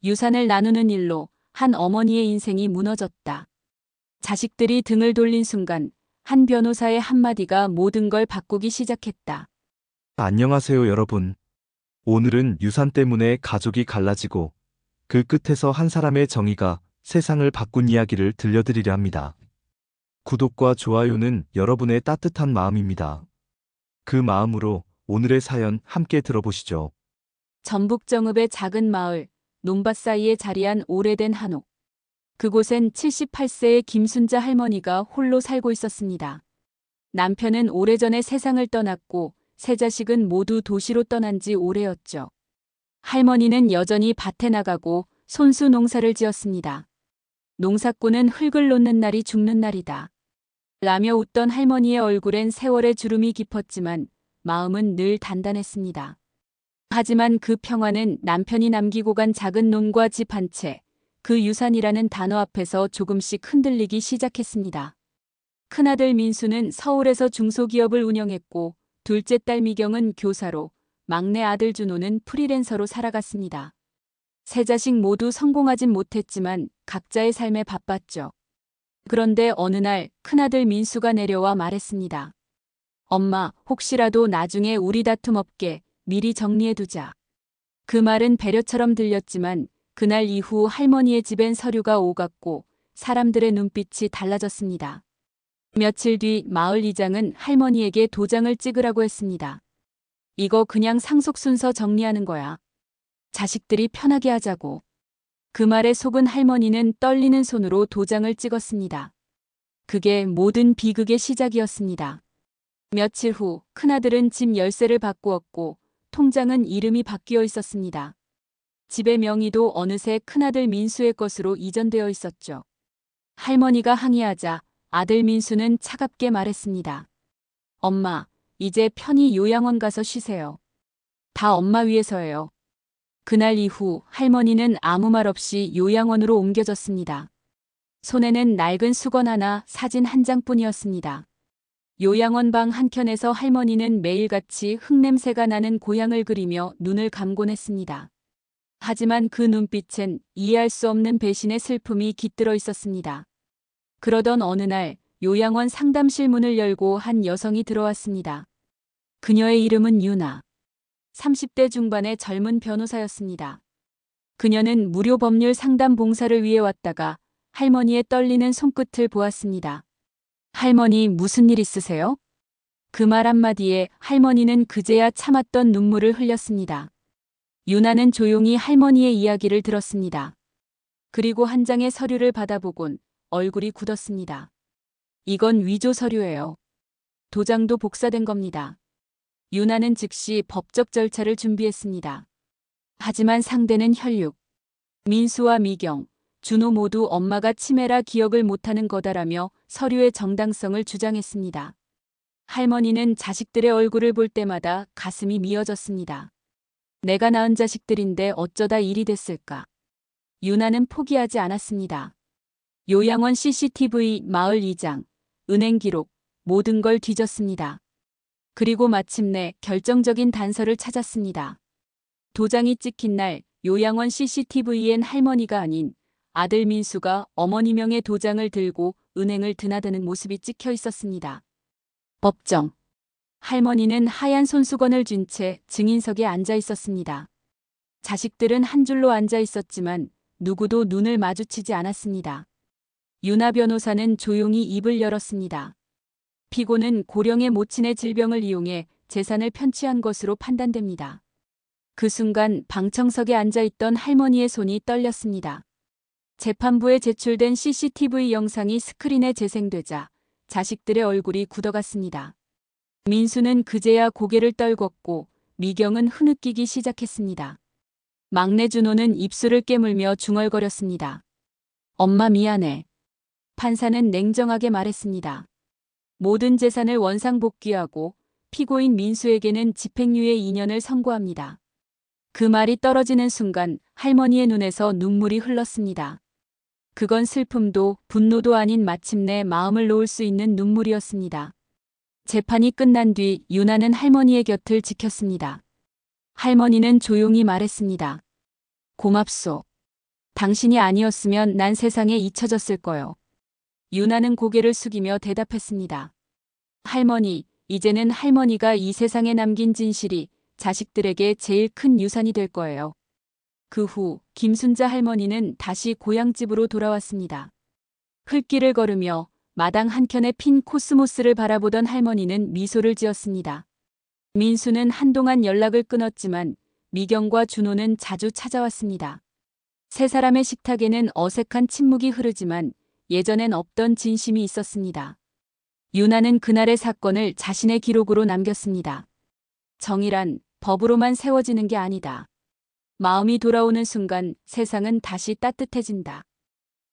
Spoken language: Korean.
유산을 나누는 일로 한 어머니의 인생이 무너졌다. 자식들이 등을 돌린 순간 한 변호사의 한마디가 모든 걸 바꾸기 시작했다. 안녕하세요, 여러분. 오늘은 유산 때문에 가족이 갈라지고 그 끝에서 한 사람의 정의가 세상을 바꾼 이야기를 들려드리려 합니다. 구독과 좋아요는 여러분의 따뜻한 마음입니다. 그 마음으로 오늘의 사연 함께 들어보시죠. 전북 정읍의 작은 마을, 논밭 사이에 자리한 오래된 한옥. 그곳엔 78세의 김순자 할머니가 홀로 살고 있었습니다. 남편은 오래전에 세상을 떠났고 세 자식은 모두 도시로 떠난 지 오래였죠. 할머니는 여전히 밭에 나가고 손수 농사를 지었습니다. 농사꾼은 흙을 놓는 날이 죽는 날이다. 라며 웃던 할머니의 얼굴엔 세월의 주름이 깊었지만 마음은 늘 단단했습니다. 하지만 그 평화는 남편이 남기고 간 작은 논과 집 한 채, 그 유산이라는 단어 앞에서 조금씩 흔들리기 시작했습니다. 큰아들 민수는 서울에서 중소기업을 운영했고 둘째 딸 미경은 교사로, 막내 아들 준호는 프리랜서로 살아갔습니다. 세 자식 모두 성공하진 못했지만 각자의 삶에 바빴죠. 그런데 어느 날 큰아들 민수가 내려와 말했습니다. 엄마, 혹시라도 나중에 우리 다툼 없게 미리 정리해두자. 그 말은 배려처럼 들렸지만 그날 이후 할머니의 집엔 서류가 오갔고 사람들의 눈빛이 달라졌습니다. 며칠 뒤 마을 이장은 할머니에게 도장을 찍으라고 했습니다. 이거 그냥 상속순서 정리하는 거야. 자식들이 편하게 하자고. 그 말에 속은 할머니는 떨리는 손으로 도장을 찍었습니다. 그게 모든 비극의 시작이었습니다. 며칠 후 큰아들은 집 열쇠를 바꾸었고 통장은 이름이 바뀌어 있었습니다. 집의 명의도 어느새 큰아들 민수의 것으로 이전되어 있었죠. 할머니가 항의하자 아들 민수는 차갑게 말했습니다. 엄마, 이제 편히 요양원 가서 쉬세요. 다 엄마 위해서예요. 그날 이후 할머니는 아무 말 없이 요양원으로 옮겨졌습니다. 손에는 낡은 수건 하나, 사진 한 장뿐이었습니다. 요양원 방 한켠에서 할머니는 매일같이 흙냄새가 나는 고향을 그리며 눈을 감곤 했습니다. 하지만 그 눈빛엔 이해할 수 없는 배신의 슬픔이 깃들어 있었습니다. 그러던 어느 날 요양원 상담실 문을 열고 한 여성이 들어왔습니다. 그녀의 이름은 유나. 30대 중반의 젊은 변호사였습니다. 그녀는 무료 법률 상담 봉사를 위해 왔다가 할머니의 떨리는 손끝을 보았습니다. 할머니, 무슨 일 있으세요? 그 말 한마디에 할머니는 그제야 참았던 눈물을 흘렸습니다. 유나는 조용히 할머니의 이야기를 들었습니다. 그리고 한 장의 서류를 받아보곤 얼굴이 굳었습니다. 이건 위조 서류예요. 도장도 복사된 겁니다. 유나는 즉시 법적 절차를 준비했습니다. 하지만 상대는 혈육. 민수와 미경, 준호 모두 엄마가 치매라 기억을 못하는 거다라며 서류의 정당성을 주장했습니다. 할머니는 자식들의 얼굴을 볼 때마다 가슴이 미어졌습니다. 내가 낳은 자식들인데 어쩌다 일이 됐을까. 유나는 포기하지 않았습니다. 요양원 CCTV, 마을 이장, 은행 기록, 모든 걸 뒤졌습니다. 그리고 마침내 결정적인 단서를 찾았습니다. 도장이 찍힌 날 요양원 CCTV엔 할머니가 아닌 아들 민수가 어머니 명의 도장을 들고 은행을 드나드는 모습이 찍혀 있었습니다. 법정. 할머니는 하얀 손수건을 쥔 채 증인석에 앉아 있었습니다. 자식들은 한 줄로 앉아 있었지만 누구도 눈을 마주치지 않았습니다. 유나 변호사는 조용히 입을 열었습니다. 피고는 고령의 모친의 질병을 이용해 재산을 편취한 것으로 판단됩니다. 그 순간 방청석에 앉아있던 할머니의 손이 떨렸습니다. 재판부에 제출된 CCTV 영상이 스크린에 재생되자 자식들의 얼굴이 굳어갔습니다. 민수는 그제야 고개를 떨궜고 미경은 흐느끼기 시작했습니다. 막내 준호는 입술을 깨물며 중얼거렸습니다. 엄마 미안해. 판사는 냉정하게 말했습니다. 모든 재산을 원상복귀하고 피고인 민수에게는 집행유예 2년을 선고합니다. 그 말이 떨어지는 순간 할머니의 눈에서 눈물이 흘렀습니다. 그건 슬픔도 분노도 아닌 마침내 마음을 놓을 수 있는 눈물이었습니다. 재판이 끝난 뒤 유나는 할머니의 곁을 지켰습니다. 할머니는 조용히 말했습니다. 고맙소. 당신이 아니었으면 난 세상에 잊혀졌을 거요. 유나는 고개를 숙이며 대답했습니다. 할머니, 이제는 할머니가 이 세상에 남긴 진실이 자식들에게 제일 큰 유산이 될 거예요. 그 후 김순자 할머니는 다시 고향집으로 돌아왔습니다. 흙길을 걸으며 마당 한켠에 핀 코스모스를 바라보던 할머니는 미소를 지었습니다. 민수는 한동안 연락을 끊었지만 미경과 준호는 자주 찾아왔습니다. 세 사람의 식탁에는 어색한 침묵이 흐르지만 예전엔 없던 진심이 있었습니다. 유나는 그날의 사건을 자신의 기록으로 남겼습니다. 정의란 법으로만 세워지는 게 아니다. 마음이 돌아오는 순간 세상은 다시 따뜻해진다.